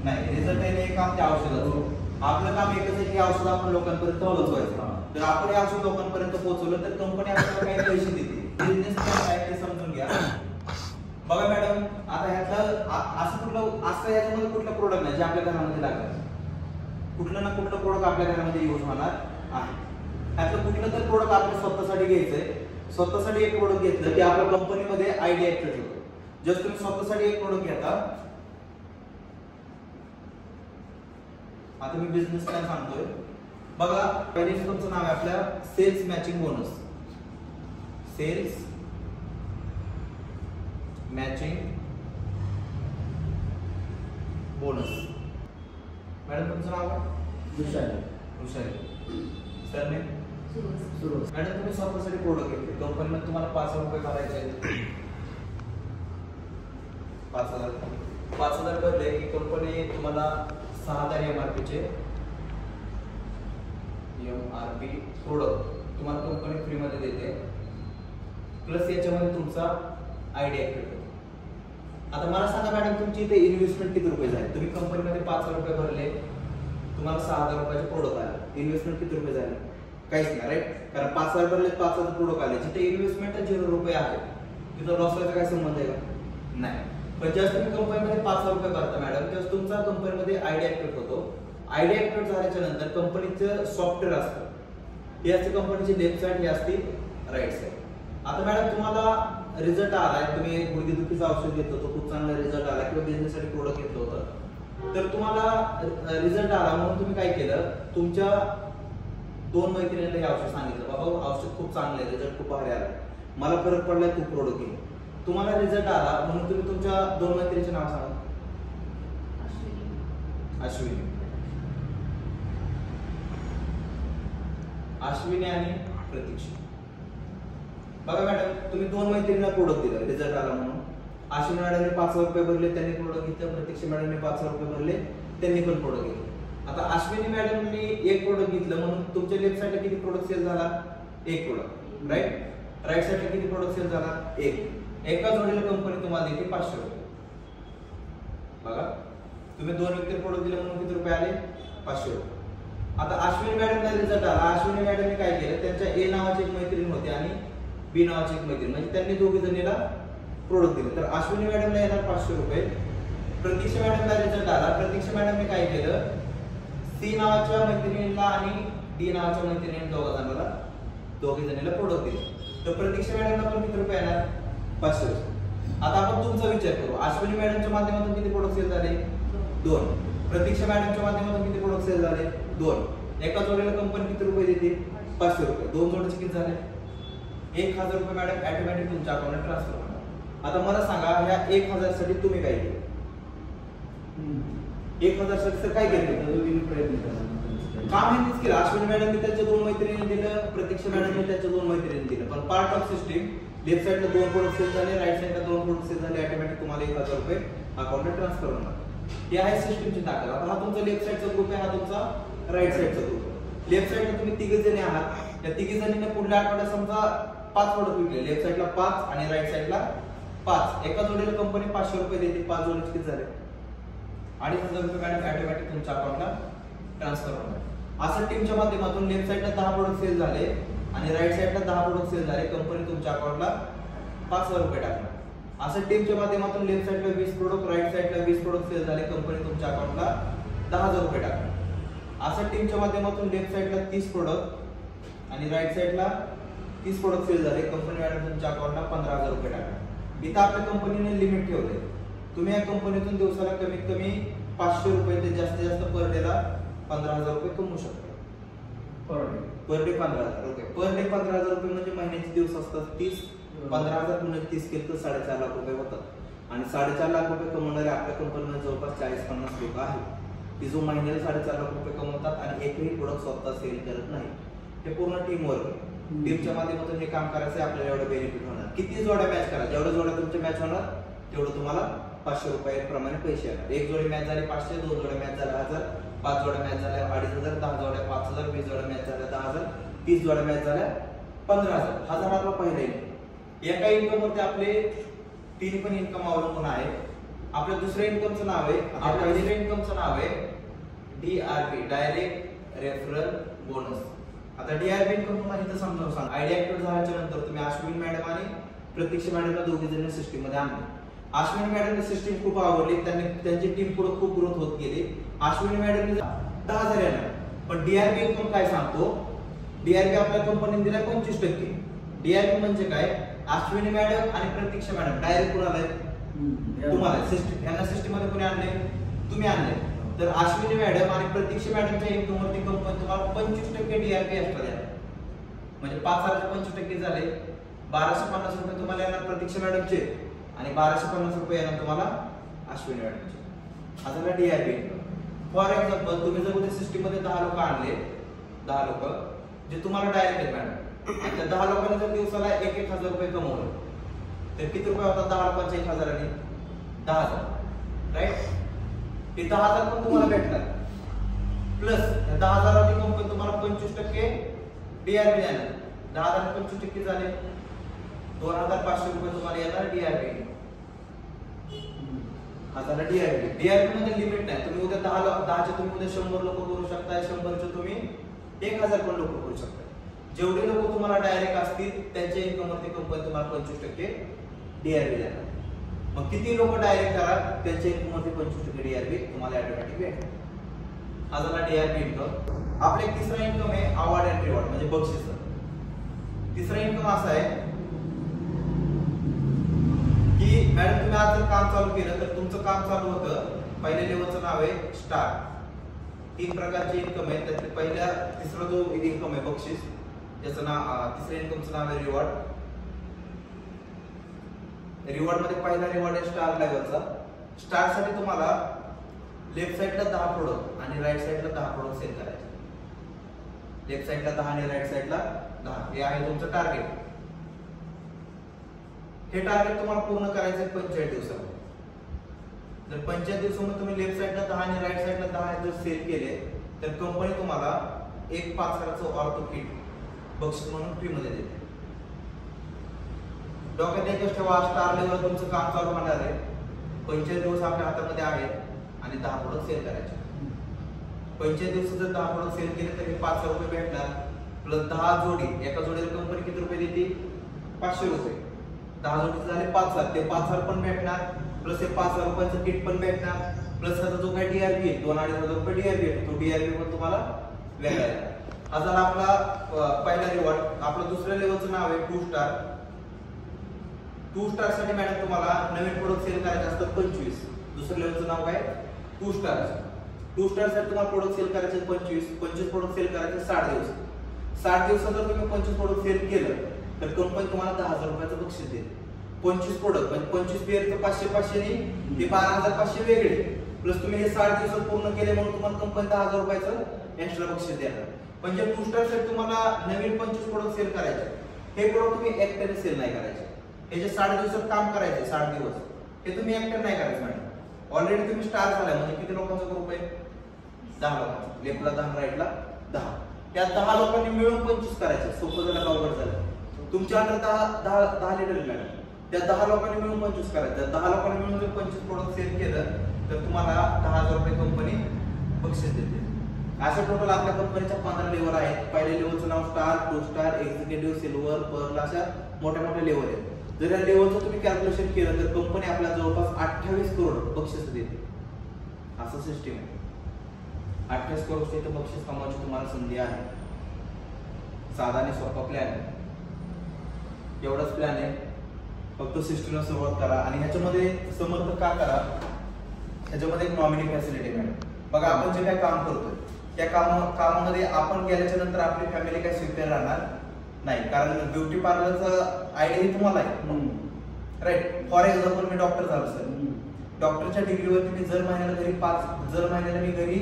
नाही. रिझल्ट आहे हे काम त्या औषधाचं. आपलं काम एकच आहे की औषध आपण लोकांपर्यंत पोहोचवायचं. जर आपण हे औषध लोकांपर्यंत पोहोचवलं तर कंपनी आपल्याला काही पैसे देते. बिझनेस काय ते समजून घ्या. बघा मॅडम, आता ह्यातलं असं याच्यामध्ये कुठलं प्रोडक्ट नाही जे आपल्या घरामध्ये लागतं. कुठलं ना कुठलं प्रोडक्ट आपल्या घरामध्ये यूज होणार आहे. ह्यातलं कुठलं तर प्रोडक्ट आपल्या स्वतःसाठी घ्यायचंय. स्वतःसाठी एक प्रोडक्ट घेतलं की आपल्या कंपनीमध्ये आयडिया ऍक्टिव्ह होतो. जर तुम्ही स्वतःसाठी एक प्रोडक्ट घेता, आता मी बिझनेस प्लॅन सांगतोय. बघा, पहिले तुमचं नाव आहे आपल्या sales matching bonus. Sales matching bonus. Madam तुमचं नाव आहे सरनेम मॅडम. तुम्ही स्वतःसाठी प्रोडक्ट घेतले, कंपनीमध्ये तुम्हाला 5,000 रुपये भरायचे आहेत. 5,000 भरले की कंपनी तुम्हाला 6,000 MRP प्रोडक्ट तुम्हाला कंपनी फ्री मध्ये देते. प्लस याच्यामध्ये तुमचा आयडिया ऍक्टिव्ह होतो. आता मला सांगा मॅडम, तुमची इथे इन्व्हेस्टमेंट किती रुपये झाली? तुम्ही कंपनीमध्ये 5,000 रुपये भरले, तुम्हाला 6,000 रुपयाचे प्रोडक्ट आले. इन्व्हेस्टमेंट किती रुपये झाले? काहीच नाही, राईट? कारण 5,000 भरले, 5,000 प्रोडक्ट आले. जिथे इन्व्हेस्टमेंट 0 रुपये आहे तिथं लॉस व्हायचा काय संबंध आहे का? नाही. पण जेव्हा तुम्ही कंपनीमध्ये 5,000 रुपये भरता मॅडम, तेव्हा तुमचा कंपनीमध्ये आयडिया ऍक्टिव्ह होतो. आयडिया ऍक्टिव्हेट झाल्याच्या नंतर कंपनीचं सॉफ्टवेअर असतं, हे असते कंपनीची लेफ्ट साईड, ही असते राईट साईड. आता मॅडम तुम्हाला रिझल्ट आलाय, तुम्ही गुडघेदुखीचं औषध घेतलं होतं, खूप चांगला रिझल्ट आला, किंवा बिझनेससाठी प्रोडक्ट घेतलं होतं, तर तुम्हाला रिझल्ट आला म्हणून तुम्ही काय केलं, तुमच्या 2 मैत्रिणींना हे औषध सांगितलं, बाबा औषध खूप चांगलं आहे, रिझल्ट खूप भारी आला, मला फरक पडलाय, तू प्रोडक्ट घे. तुम्हाला रिझल्ट आला म्हणून तुम्ही तुमच्या 2 मैत्रिणीचे नाव सांगा. अश्विनी, अश्विनी आणि प्रतीक्षा. बघा मॅडम, तुम्ही 2 मैत्रिणींना प्रोडक्ट दिलं, रिझल्ट आला म्हणून. अश्विनी मॅडमने 5,000 रुपये भरले, त्यांनी प्रोडक्ट घेतलं. प्रतीक्षा मॅडमने 5,000 रुपये भरले, त्यांनी पण प्रोडक्ट घेतलं. आता अश्विनी मॅडमने एक प्रोडक्ट घेतलं म्हणून तुमच्या लेफ्ट साईडला किती प्रोडक्ट सेल झाला? 1 प्रोडक्ट. राईट राईट साईडला किती प्रोडक्ट सेल झाला? 1. एका जोडीला कंपनी तुम्हाला देते 500 रुपये. बघा, तुम्ही 2 व्यक्ती प्रोडक्ट दिले म्हणून किती रुपये आले? 500 रुपये. आता अश्विनी मॅडमला रिझल्ट आला. अश्विनी मॅडमने काय केलं, त्यांच्या ए नावाची एक मैत्रीण होती आणि बी नावाची एक मैत्रीण, म्हणजे त्यांनी दोघी जणीला प्रोडक्ट दिले. तर अश्विनी मॅडमला येणार 500 रुपये. प्रतीक्षा मॅडमला रिझल्ट आला. प्रतीक्षा मॅडमने काय केलं, सी नावाच्या मैत्रिणीला आणि डी नावाच्या मैत्रिणीला दोघी जणीला प्रोडक्ट दिले. तर प्रतीक्षा मॅडमला पण किती रुपये येणार? 500 रुपये. आता आपण तुमचा विचार करू, अश्विनी मॅडमच्या माध्यमातून किती प्रोडक्ट सेल झाले? 2. प्रतीक्षा मॅडमच्या माध्यमातून किती प्रोडक्ट सेल झाले? 2. एका जोडीला कंपनी किती रुपये देते? 500 रुपये. 2 जोडीचे किती झाले? 1,000 रुपये मॅडम ऑटोमॅटिक तुमच्या अकाउंटला ट्रान्सफर होणार. आता मला सांगा, ह्या 1,000 साठी तुम्ही काय केलं? 1,000 साठी काय केलं? काम हेच केलं. अश्विनी मॅडमने त्यांच्या 2 मैत्रिणींनी दिलं, प्रतीक्षा मॅडमने त्यांच्या 2 मैत्रिणींनी दिलं. पण पार्ट ऑफ सिस्टीम, लेफ्ट साइडला 2 प्रोडक्ट सेल झाले, राईट साइडला 2 प्रोडक्ट सेल झाले, ऑटोमॅटिक तुम्हाला 1,000 रुपये अकाउंटला ट्रान्सफर होणार. हे आहे सिस्टीमची ताकद. आता हा तुमचा लेफ्ट साइडचा ग्रुप आहे, हा तुमचा राईट साइडचा ग्रुप आहे. लेफ्ट साइडला तुम्ही 3 जणी आहात. त्या 3 जणींना पुढल्या आठवड्यात समजा 5 प्रोडक्ट विकले, लेफ्ट साइडला 5 आणि राईट साइडला 5. एका जोडीला कंपनी 500 रुपये देते. 5 जोडीचे किती झाले? 2,500 रुपये मॅडम ऑटोमॅटिक तुमच्या अकाउंटला ट्रान्सफर होणार. असं टीमच्या माध्यमातून लेफ्ट साइडला 10 प्रोडक्ट सेल झाले आणि राईट साइडला 10 प्रोडक्ट सेल झाले, कंपनी तुमच्या अकाउंटला 5,000 रुपये टाकणार. असं टीमच्या माध्यमातून लेफ्ट साइडला 20 प्रोडक्ट, राईट साइडला 20 प्रोडक्ट सेल झाले, कंपनी तुमच्या अकाउंटला 10,000 रुपये टाकणार. असं टीमच्या माध्यमातून लेफ्ट साइडला 30 प्रोडक्ट आणि राईट साइडला 30 प्रोडक्ट सेल झाले, कंपनी मॅडम तुमच्या अकाउंटला 15,000 रुपये टाकणार. इथं आपल्या कंपनीने लिमिट ठेवले, तुम्ही या कंपनीतून दिवसाला कमीत कमी 500 रुपये ते जास्तीत जास्त पर डेला 15,000 रुपये कमवू शकता. पर डे 15,000 रुपये. पर डे 15,000 रुपये म्हणजे महिन्याचे दिवस असतात 30. 15,000 म्हणजे 30 केलं तर 4.5 लाख रुपये होतात. आणि 4.5 लाख रुपये कमवणारे आपल्या कंपनीमध्ये जवळपास 40-50 लोक आहेत, की जो महिन्याला 4.5 लाख रुपये कमवतात आणि एकही प्रोडक्ट स्वतः सेल करत नाही. हे पूर्ण टीम वर्क आहे. टीमच्या माध्यमातून हे काम करायचं, आपल्याला एवढं बेनिफिट होणार. किती जोड्या मॅच करा, जेवढ्या जोड्या तुमच्या मॅच होणार तेवढं तुम्हाला 500 रुपये प्रमाणे पैसे येणार. 1 जोडी मॅच झाली 500, 2 जोड्या मॅच झाल्या 1000, 5 जोड्या मॅच झाल्या 2,500, 10 जोड्या 5,000, 20 जोड्या मॅच झाल्या 10,000, 30 जोड्या मॅच झाल्या 15,000. 1000 आपला पहिला इन्कम. एका इन्कम वरती आपले 3 पण इन्कम अवलंबून आहे. आपल्या दुसऱ्या इन्कमचं नाव आहे, आपल्या पहिल्या इन्कमचं नाव आहे DRB, डायरेक्ट रेफरल बोनस. आता DRB इन्कम तुम्हाला इथं समजावून सांग. आयडिया ऍक्टिव्हेट झाल्याच्या नंतर तुम्ही अश्विनी मॅडम आणि प्रतीक्षा मॅडमला दोघी जण सिस्टीम मध्ये आणले. अश्विनी मॅडमने सिस्टीम खूप आवडली, त्यांची टीम पुढे खूप ग्रोथ होत गेली. अश्विनी मॅडमने 10,000 येणार, पण DRB इन्कम काय सांगतो, DRB आपल्या कंपनीने दिला 25%. DRB म्हणजे काय, अश्विनी मॅडम आणि प्रतीक्षा मॅडम डायरेक्ट कुणाला आहे, तुम्हाला सिस्टीम, यांना सिस्टीम मध्ये कोणी आणले, तुम्ही आणले. तर अश्विनी मॅडम आणि प्रतीक्षा मॅडमच्या इन्कम वरती कंपनी तुम्हाला 25% DRB एक्स्ट्रा द्या. म्हणजे 5,000 25% झाले 1,250 रुपये तुम्हाला येणार प्रतीक्षा मॅडमचे आणि 1,250 रुपये येणार तुम्हाला अश्विनी मॅडमचे. हा झाला DRB इन्कम. फॉर एक्झाम्पल, तुम्ही जर उद्या सिस्टीम मध्ये 10 लोक आणले, 10 लोक जे तुम्हाला डायरेक्ट आहेत मॅडम, आणि त्या 10 लोकांनी जर दिवसाला 1,000 रुपये कमवले, तर किती रुपये होतात 10 लोकांचे 1,000 आणि 10,000, राईट? ते 10,000 पण तुम्हाला भेटणार. प्लस 10,000 कंपनी तुम्हाला 25% DRB देणार. 10,000 25% झाले 2,500 रुपये तुम्हाला येणार DRB. हा झाला DRB. DRB मध्ये लिमिट नाही. तुम्ही उद्या 10चे तुम्ही उद्या 100 लोक करू शकता, 100चे तुम्ही 1,000 पण लोक करू शकता. जेवढे लोक तुम्हाला डायरेक्ट असतील त्यांच्या इन्कम वरती कंपनी तुम्हाला 25% DRB देणार. मग किती लोक डायरेक्ट करा त्यांच्या इन्कम मध्ये 25% DRB तुम्हाला ऑटोमॅटिक भेटेल. हा झाला DRP इन्कम. आपले तिसरा इन्कम आहे अवॉर्ड अँड रिवॉर्ड म्हणजे बक्षीस. तिसरा इन्कम असा आहे की मॅडम तुम्ही आज जर काम चालू केलं तर तुमचं काम चालू होतं. पहिल्या लेवलचं नाव आहे स्टार. 3 प्रकारचे इन्कम आहेत. त्यातले पहिल्या तिसरा जो इन्कम आहे बक्षीस त्याचं नाव, तिसऱ्या इन्कमचं नाव आहे रिवॉर्ड. रिवॉर्ड मध्ये पहिला रिवॉर्ड आहे स्टार लेवलचा. स्टार साठी तुम्हाला लेफ्ट साइडला 10 प्रोडक्ट आणि राईट साइडला 10 प्रोडक्ट सेल करायचे. लेफ्ट साइडला 10 आणि राईट साइडला 10 हे आहे तुमचं टार्गेट. हे टार्गेट तुम्हाला पूर्ण करायचं आहे 45 दिवसामध्ये. जर 45 दिवसामध्ये तुम्ही लेफ्ट साइडला 10 आणि राईट साइडला 10 जर सेल केले तर कंपनी तुम्हाला एक 5,000चं ऑर्थो किट बक्षीस म्हणून फ्री मध्ये देते. डोक्यात एक गोष्ट ठेवा, स्टार लेवल तुमचं काम चालू होणार आहे. 45 दिवस आपल्या हातामध्ये आहेत आणि 10 प्रोडक्ट सेल करायचे. 45 दिवस जर 10 प्रोडक्ट सेल केले तर 5,000 रुपये भेटणार प्लस 10 जोडी. एका जोडीला कंपनी किती रुपये देते? 500 रुपये. 10 जोडी झाले 5,000. ते 5,000 पण भेटणार प्लस हे 5,000 रुपयाचं किट पण भेटणार प्लस त्याचा जो काही DRP आहे 2,000-2,500 रुपये DRP आहे तो DRP पण तुम्हाला वेगळा आहे. हा झाला आपला पहिला रिवॉर्ड. आपलं दुसऱ्या लेवलचं नाव आहे 2 स्टार. 2 स्टार साठी मॅडम तुम्हाला नवीन प्रोडक्ट सेल करायचे असतात 25. दुसऱ्या लेवलचं नाव काय? 2 स्टार. 2 स्टार साठी तुम्हाला प्रोडक्ट सेल करायचे 25 प्रोडक्ट सेल करायचे 60 दिवस. 60 दिवसात जर तुम्ही 25 प्रोडक्ट सेल केलं तर कंपनी तुम्हाला 10,000 रुपयाचं बक्षीस देते. 25 प्रोडक्ट म्हणजे 25 पेअरचं 500 ने ते 12,500 वेगळे प्लस तुम्ही हे 60 दिवसात पूर्ण केले म्हणून तुम्हाला कंपनी 10,000 रुपयाचं एक्स्ट्रा बक्षीस देणार. म्हणजे 2 स्टार साठी तुम्हाला नवीन 25 प्रोडक्ट सेल करायचे. हे प्रोडक्ट तुम्ही एकट्याने सेल नाही करायचे. हे जे 60 दिवसात काम करायचे 60 दिवस हे तुम्ही एकट्याने नाही करायचं मॅडम. ऑलरेडी तुम्ही स्टार झालाय म्हणजे किती लोकांचा ग्रुप आहे? 10 लोकांचा. लेफ्टला 10 राईटला 10. त्या 10 लोकांनी मिळून 25 करायचे. सोपं झालं, अवघड झालं. तुमच्या अंडर 10 लिटर मॅडम. त्या 10 लोकांनी मिळून 25 करायचं. 10 लोकांनी मिळून जर 25 प्रोडक्ट सेल केलं तर तुम्हाला 10,000 रुपये कंपनी बक्षीस देते. अशा टोटल आपल्या कंपनीच्या 15 लेवल आहेत. पहिल्या लेवलचं नाव star, 2 star, executive, silver, pearl अशा मोठ्या मोठ्या लेवल आहेत. जर या लेवलचं तुम्ही कॅल्क्युलेशन केलं तर कंपनी आपल्याला जवळपास 28 करोड बक्षीस देते. असं सिस्टीम आहे. 28 करोडचे इथं बक्षीस कमवायची तुम्हाला संधी आहे. साधा आणि सोपा प्लॅन आहे. एवढाच प्लॅन आहे. फक्त सिस्टीमला सुरुवात करा आणि ह्याच्यामध्ये समर्थ का करा? ह्याच्यामध्ये एक नॉमिनी फॅसिलिटी मॅडम. बघा आपण जे काय काम करतोय त्या कामामध्ये आपण गेल्याच्या नंतर आपली फॅमिली काय सिक्युअर राहणार नाही. कारण ब्युटी पार्लरचा आयडिया ही तुम्हाला आहे राईट. फॉर एक्झाम्पल मी डॉक्टर झालो सर. डॉक्टरच्या डिग्रीवरती मी दर महिन्याला मी घरी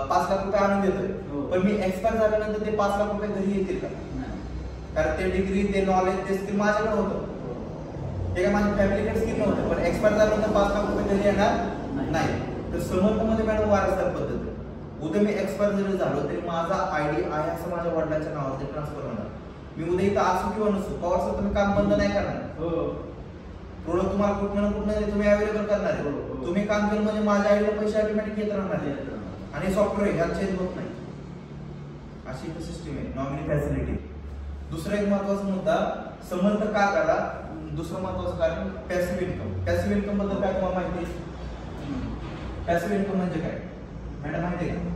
5 लाख रुपये आणून देतोय. पण मी एक्सपायर झाल्यानंतर ते 5 लाख रुपये घरी येतील का? कारण ते डिग्री, ते नॉलेज, ते स्किल माझ्याकडे होतं. ते काय माझ्या फॅमिलीकडे स्किल नव्हतं. पण एक्सपायर झाल्यानंतर 5 लाख रुपये घरी येणार नाही. तर समर्थमध्ये मॅडम वारसदार पद्धत आहे. उद्या मी एक्सपायर जरी झालो तरी माझा आयडी आहे असं माझ्या वडिलांच्या नावावरती ट्रान्सफर होणार. मी उद्या इथं असू किंवा नसू पवार तुम्ही काम बंद नाही करणार. प्रोडक्ट तुम्हाला कुठं ना कुठं तुम्ही अवेलेबल करणार आहे. तुम्ही काम केलं म्हणजे माझ्या आयडीला पैसे ऑटोमॅटिक येत राहणार आणि सॉफ्टवेअर ह्यात चेंज होत नाही. अशी एक सिस्टीम आहे नॉमिनी फॅसिलिटी. दुसरा एक महत्वाचा मुद्दा समर्थ का करा? दुसरं महत्वाचं कारण पॅसिव्ह इन्कम. पॅसिव्ह इन्कम बद्दल काय तुम्हाला माहिती आहे? पॅसिव्ह इन्कम म्हणजे काय मॅडम माहिती आहे का?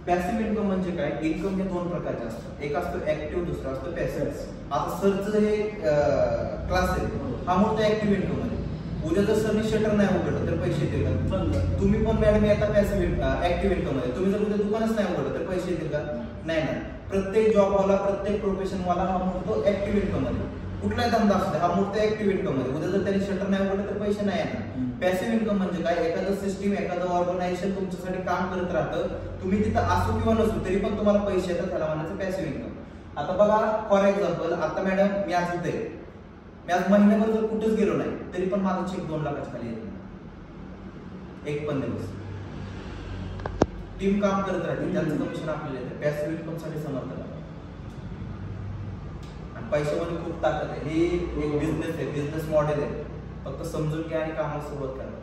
पॅसिव्ह इन्कम म्हणजे काय? इन्कम हे 2 प्रकारचे असतात. एक असतो ऍक्टिव्ह, दुसरा असतो पॅसिव्ह. आता सरचं हे क्लास आहे हा मोठा ऍक्टिव्ह इन्कम आहे. उद्या जर सरने शटर नाही उघडलं तर पैसे येतील का? तुम्ही पण मॅडम आता पॅसिव्ह ऍक्टिव्ह इन्कम मध्ये तुम्ही जर उद्या दुकानच नाही उघडलं तर पैसे येतील का? नाही ना. प्रत्येक जॉबवाला, प्रत्येक प्रोफेशन वाला हा मोठा ऍक्टिव्ह इन्कम मध्ये. कुठलाही धंदा असतो हा मोठा ऍक्टिव्ह इन्कम मध्ये. उद्या जर त्यांनी शटर नाही उघडलं तर पैसे नाही येणार. पॅसिव्ह इन्कम म्हणजे काय? एखादं सिस्टीम, एखादं ऑर्गनायझेशन तुमच्यासाठी काम करत राहतं. तुम्ही तिथं असू किंवा नसू तरी पण तुम्हाला पैसे येतात. त्याला म्हणायचं पॅसिव्ह इन्कम. आता बघा फॉर एक्झाम्पल आता मॅडम मी आज इथे मी आज महिन्याभर जर कुठेच गेलो नाही तरी पण माझा चेक 2 लाखाच्या खाली येत नाही. एक पण दिवस टीम काम करत राहते त्यांचं कमिशन आपल्याला येतं. पॅसिव्ह इन्कम साठी समर्थ करा. आणि पैशामध्ये खूप ताकद आहे. हे एक बिझनेस आहे, बिझनेस मॉडेल आहे. फक्त समजून घ्या आणि कामाला सुरुवात करा.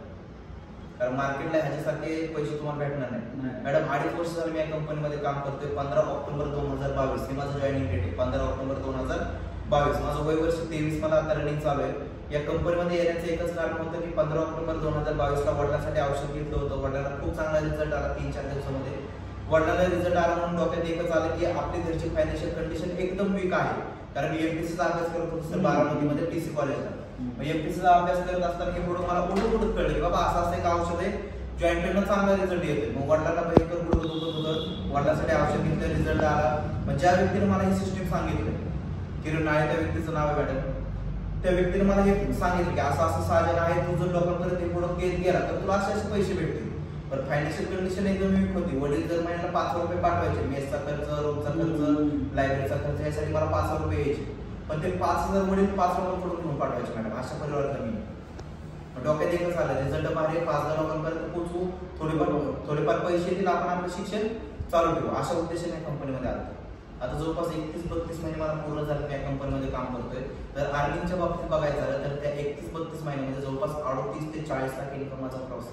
कारण मार्केटला ह्याच्यासारखे पैसे तुम्हाला भेटणार नाही. मॅडम 2.5 वर्ष झालं मी या कंपनीमध्ये काम करतोय. 15 ऑक्टोबर 2022 हे माझं जॉईनिंग डेट आहे. 15 ऑक्टोबर 2022 22 माझं वय वर्ष 23 मला आता रनिंग चालू आहे. या कंपनीमध्ये येण्याचं एकच कारण होतं की 15 ऑक्टोबर 2022 ला वडिलांसाठी औषध घेतलं होतं. वडिलांना खूप चांगला रिझल्ट आला 3-4 दिवसामध्ये. वडिलांना रिझल्ट आला म्हणून डोक्यात एकच आलं की आपली घरची फायनान्शियल कंडिशन एकदम वीक आहे. कारण मी एमपीसीचा अभ्यास करत होतो सर बारामतीमध्ये टीसी कॉलेजला. एमपीसीचा अभ्यास करत असताना की पुढे मला उलट कळलं की बाबा असं एक औषध आहे जॉईंट पेनला चांगला रिझल्ट येतोय. मग वडिलांना भयंकर गुडघं दुखत होतं. वडिलांसाठी औषध घेतलं, रिझल्ट आला. मग ज्या व्यक्तीने मला ही सिस्टीम सांगितलं, किरण नाळे त्या व्यक्तीचं नाव आहे मॅडम, त्या व्यक्तीने मला हे सांगितलं की असं असं साधन आहे, तू जर लोकांपर्यंत हे प्रोडक्ट घेत गेला तर तुला असे पैसे भेटतील. पण फायनान्शियल कंडिशन एकदम वीक होती. वडील दर महिन्याला 5 रुपये पाठवायचे, मेसचा खर्च, रूमचा खर्च, लायब्ररीचा खर्च यासाठी मला 5 रुपये यायचे. पण ते 5,000 वडील 5 रुपये पुढे घेऊन पाठवायचे मॅडम. अशा परिवारात मी डोक्यात एकच आलं, रिझल्ट भारी 5,000 लोकांपर्यंत पोहोचू, थोडेफार पैसे येतील, आपण आपलं शिक्षण चालू ठेवू, अशा उद्देशाने कंपनीमध्ये आलो. आता जवळपास 31-32 महिने मला पूर्ण झाले या कंपनीमध्ये काम करतोय. तर अर्निंगच्या बाबतीत बघायचं झालं तर त्या 31-32 महिन्यामध्ये जवळपास 38 ते 40 लाख इन्कम माझा क्रॉस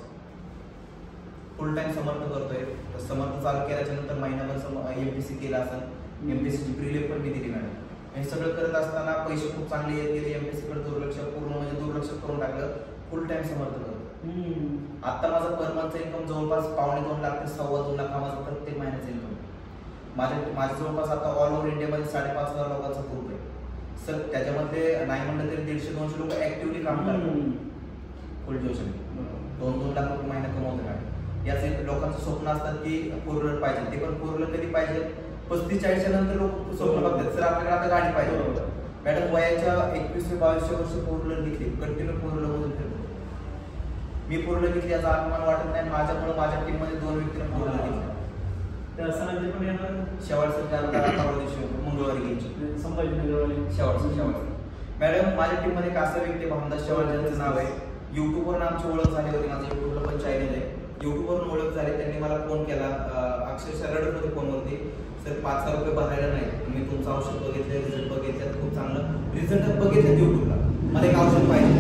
फुल टाइम समर्थ करतोय. समर्थ चालू केल्याच्या नंतर महिन्याभर एमपीसी केला असेल, एमपीसीची प्रिलिम पण मी दिली मॅडम. हे सगळं करत असताना पैसे खूप चांगले येत गेले. एमपीसी कडे दुर्लक्ष करून टाकलं. फुल टाइम समर्थ करतो. आता माझा पर मंथचा इन्कम जवळपास 2.5 लाख ते 2.25 लाख माझा प्रत्येक महिन्याचा इन्कम. माझ्या जवळपास आता ऑल ओव्हर इंडियामध्ये 5,500 लोकांचा ग्रुप आहे सर. त्याच्यामध्ये नाही म्हणलं तरी 150-200 लोक ऍक्टिव्हली काम करतात फुल ट्युशन. 2-2 लाख रुपये महिना कमवतात मॅडम. याचे लोकांचं स्वप्न असतात की फोर व्हीलर पाहिजे. ते पण फोर व्हीलर कधी पाहिजे 35-40 नंतर लोक स्वप्न बघतात सर आपल्याकडे आता गाडी पाहिजे. मॅडम वयाच्या 21-22 वर्ष फोर व्हीलर घेतली, कंटिन्यू फोर व्हीलर मधून फिरतो. मी फोर व्हीलर घेतली याचा अभिमान वाटत नाही. माझ्यामुळे माझ्या टीम मध्ये 2 व्यक्तीने फोर व्हीलर घेतली. मंगळवारी घ्यायची शेवटचं. मॅडम माझ्या टीम मध्ये कासा व्यक्ती भामदास शेवाळ ज्यांचं नाव आहे. युट्यूबवर आमची ओळख झाली होती. माझं युट्यूबला पण चॅनल आहे. युट्यूबवरून ओळख झाली. त्यांनी मला फोन केला, अक्षरशः रडत होते फोनवरती, सर 5,000 रुपये भरायला नाही, तुम्ही तुमचं औषध बघितलं, रिझल्ट बघितलं, खूप चांगलं रिझल्ट बघितलं युट्यूबला, मला एक औषध पाहिजे.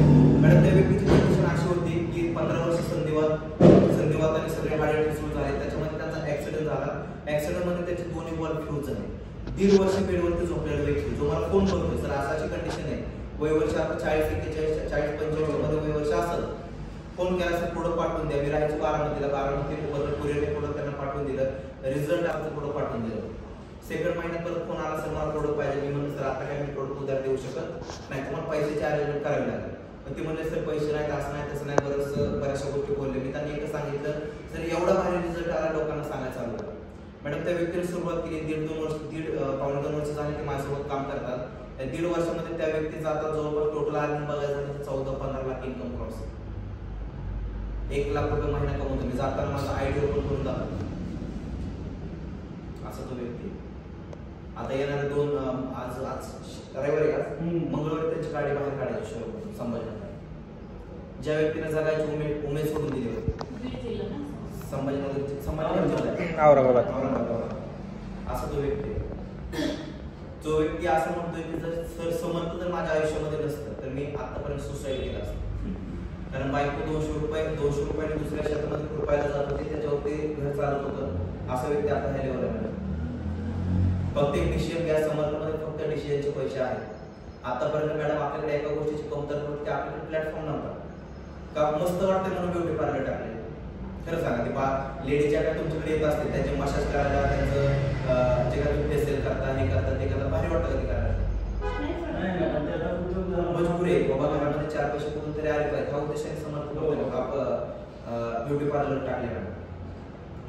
मॅडम त्या व्यक्तीची कंडिशन अशी होती की 15 वर्ष संधिवात आणि सगळे हाडे ठिसूळ झाले. त्याच्यामध्ये त्यांचा ऍक्सिडेंट झाला. ऍक्सिडेंट मध्ये त्याचे दोन्ही बॉल फ्यूज झाले. 1.5 वर्ष बेडवरती झोपलेला व्यक्ती जो मला फोन करतोय, सर असाची कंडिशन आहे, वय वर्ष आता 40-41-40-45 मध्ये वय वर्ष असं. फोन केला सर प्रोडक्ट पाठवून द्या. मी राहायचं बारामती कुरिअरने प्रोडक्ट त्यांना पाठवून दिलं. रिझल्ट आमचं प्रोडक्ट पाठवून दिलं. सेकंड महिन्यात परत फोन आला, सर मला प्रोडक्ट पाहिजे. मी म्हणलं सर आता काय मी प्रोडक्ट उधार देऊ शकत नाही, तुम्हाला पैशाची अरेंजमेंट करावी लागेल. पण ते म्हणले सर पैसे नाही, असं नाही तसं नाही, बऱ्याचशा गोष्टी बोलले. मी त्यांनी एकच सांगितलं, सर एवढा भारी रिझल्ट आला, लोकांना सांगायला चालू केलं. मॅडम त्या व्यक्तीने सुरुवात केली. 1.5-2 वर्ष झाले ते माझ्यासोबत काम करतात. त्या 1.5 वर्षामध्ये त्या व्यक्तीचा आता जवळपास टोटल अर्निंग बघायचं तर 14-15 लाख इन्कम क्रॉस. 1 लाख रुपये महिना कमवतो मी. जाताना माझा आयडी ओपन करून जातो असा तो व्यक्ती. आता येणारे 2 आज रविवारी, आज मंगळवारी त्यांची गाडी बाहेर काढायची शहरातून संभाजीनगर. ज्या व्यक्तीने जगायची उमेद सोडून दिली होती संभाजीनगर औरंगाबाद असा तो व्यक्ती. जो व्यक्ती असं म्हणतोय की जर सर समर्थ जर माझ्या आयुष्यामध्ये नसतं तर मी आतापर्यंत सुसाईड केला असतं. कारण बायको 200 रुपयाने दुसऱ्या शेतामध्ये रुपयाला जात होती, त्याच्यावरती घर चालत होतं. असा व्यक्ती आता ह्या लेवलला मिळाला. फक्त एक डिसिजन घ्या, समर्थमध्ये फक्त डिसिजनचे पैसे आहेत. आतापर्यंत मॅडम आपल्याकडे एका गोष्टीची कमतरता होती की आपल्याकडे प्लॅटफॉर्म नव्हता. का मस्त वाटतं म्हणून ब्युटी पार्लर टाकले. खरं सांगा, ते लेडीच्या काय तुमच्याकडे येत असते, त्यांचे मसाज करायला, त्यांचं जे काय तुम्ही फेशियल करता, हे करता, ते करता, भारी वाटतं कधी करायला. मजबूर आहे बाबा, घरामध्ये 4 पैसे कुठून तरी आले पाहिजे. हा उद्देशाने समर्थ ब्युटी पार्लर टाकले मॅडम.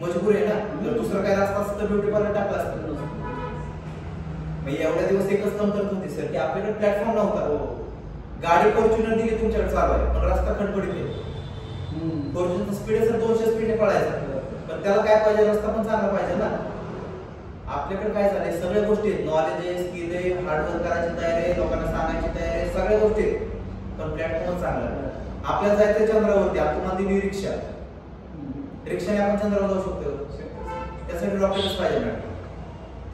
मजबूर आहे ना. जर दुसरं काय असतं असतं तर ब्युटी पार्लर टाकलं असतं. मग एवढ्या दिवस एकच कमतरता होती सर की आपल्याकडे प्लॅटफॉर्म नव्हता. गाडी फॉर्च्युनर दिली तुमच्याकडे चालू आहे, पण रस्ता खडबडीत आहे. फॉर्च्युनरचा स्पीड आहे सर 200 स्पीडने पळायचा, पण त्याला काय पाहिजे, रस्ता पण चांगला पाहिजे ना. आपल्याकडे काय झालंय, सगळ्या गोष्टी आहेत, नॉलेज आहे, स्किल आहे, हार्डवर्क करायची तयारी आहे, लोकांना सांगायची तयारी आहे, सगळ्या गोष्टी आहेत, पण प्लॅटफॉर्म चांगला आहे. आपल्याला जायचं चंद्रावरती, आपण दिली रिक्षाने आपण चंद्रावर जाऊ शकतो. त्यासाठी रॉकेटच पाहिजे मॅडम.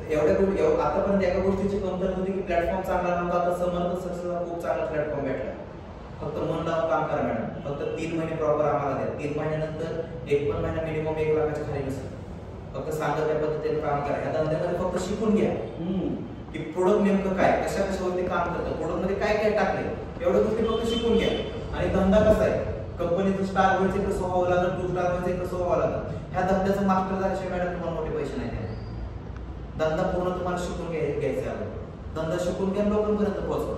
आतापर्यंत एका गोष्टीची कमतरता होती की प्लॅटफॉर्म चांगला नव्हता. आता समर्थ सक्सेसला खूप चांगला प्लॅटफॉर्म भेटला. फक्त मन लावून काम करा मॅडम. फक्त 3 महिने प्रॉपर आम्हाला द्या. 3 महिन्यानंतर 1 पण महिना मिनिमम 1 लाखाच्या खाली नसेल. फक्त सांगत त्या पद्धतीने काम करा. या धंद्यामध्ये फक्त शिकून घ्या. की प्रोडक्ट नेमकं काय, कशा कशावरती काम करतं, प्रोडक्ट मध्ये काय काय टाकलंय, एवढं गोष्टी फक्त शिकून घ्या. आणि धंदा कसा आहे, कंपनीचं स्टार व्हायचं कसं व्हावं लागेल, 2 स्टार व्हायचं कसं व्हावं लागेल, ह्या धंद्याचं मास्टर झाल्याशिवाय मॅडम तुम्हाला मोठे पैसे नाही द्यायचे. धंदा पूर्ण तुम्हाला शिकून घ्यायचा आहे. धंदा शिकून घ्या, लोकांपर्यंत पोहोचवा.